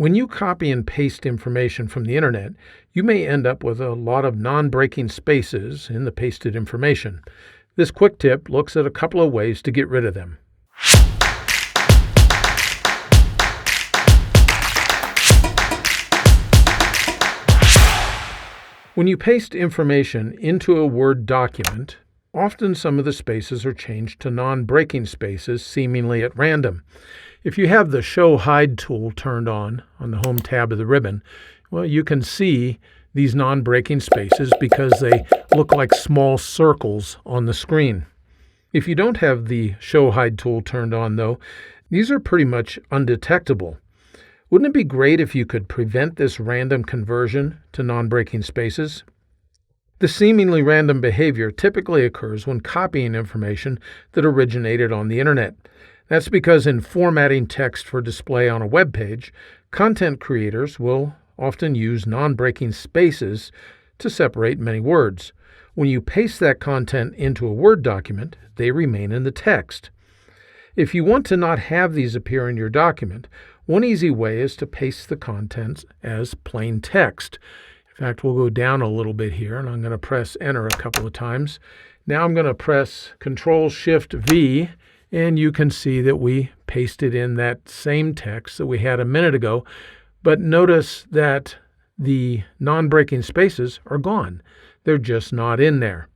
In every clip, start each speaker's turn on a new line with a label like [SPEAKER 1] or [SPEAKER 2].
[SPEAKER 1] When you copy and paste information from the internet, you may end up with a lot of non-breaking spaces in the pasted information. This quick tip looks at a couple of ways to get rid of them. When you paste information into a Word document, often some of the spaces are changed to non-breaking spaces seemingly at random. If you have the Show Hide tool turned on the Home tab of the ribbon, well, you can see these non-breaking spaces because they look like small circles on the screen. If you don't have the Show Hide tool turned on, though, these are pretty much undetectable. Wouldn't it be great if you could prevent this random conversion to non-breaking spaces? The seemingly random behavior typically occurs when copying information that originated on the internet. That's because in formatting text for display on a web page, content creators will often use non-breaking spaces to separate many words. When you paste that content into a Word document, they remain in the text. If you want to not have these appear in your document, one easy way is to paste the contents as plain text. In fact, we'll go down a little bit here, and I'm going to press Enter a couple of times. Now I'm going to press Control-Shift-V, and you can see that we pasted in that same text that we had a minute ago, but notice that the non-breaking spaces are gone. They're just not in there.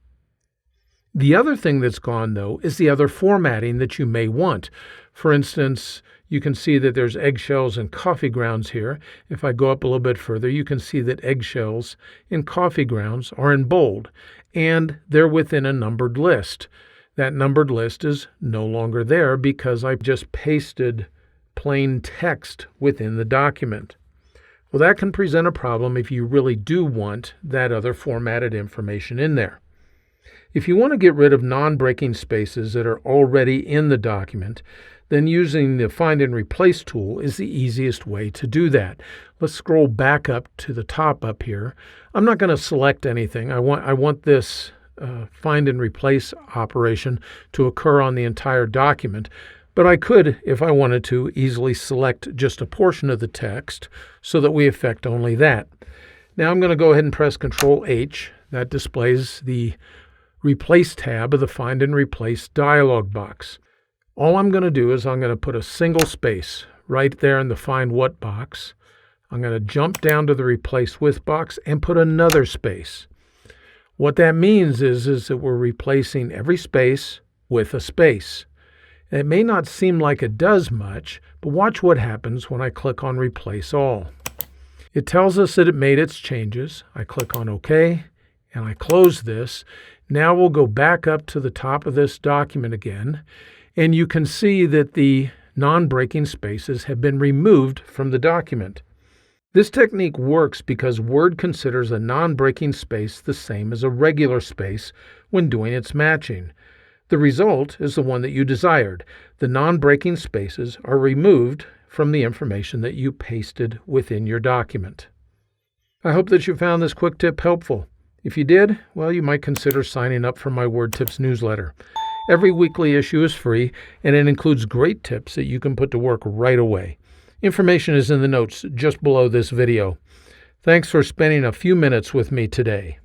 [SPEAKER 1] The other thing that's gone, though, is the other formatting that you may want. For instance, you can see that there's eggshells and coffee grounds here. If I go up a little bit further, you can see that eggshells and coffee grounds are in bold, and they're within a numbered list. That numbered list is no longer there because I just pasted plain text within the document. Well, that can present a problem if you really do want that other formatted information in there. If you want to get rid of non-breaking spaces that are already in the document, then using the Find and Replace tool is the easiest way to do that. Let's scroll back up to the top up here. I'm not going to select anything. I want this Find and Replace operation to occur on the entire document, but I could, if I wanted to, easily select just a portion of the text so that we affect only that. Now I'm going to go ahead and press Control-H. That displays the Replace tab of the Find and Replace dialog box. All I'm going to do is I'm going to put a single space right there in the Find What box. I'm going to jump down to the Replace With box and put another space. What that means is that we're replacing every space with a space. It may not seem like it does much, but watch what happens when I click on Replace All. It tells us that it made its changes. I click on OK, and I close this. Now we'll go back up to the top of this document again, and you can see that the non-breaking spaces have been removed from the document. This technique works because Word considers a non-breaking space the same as a regular space when doing its matching. The result is the one that you desired. The non-breaking spaces are removed from the information that you pasted within your document. I hope that you found this quick tip helpful. If you did, well, you might consider signing up for my Word Tips newsletter. Every weekly issue is free, and it includes great tips that you can put to work right away. Information is in the notes just below this video. Thanks for spending a few minutes with me today.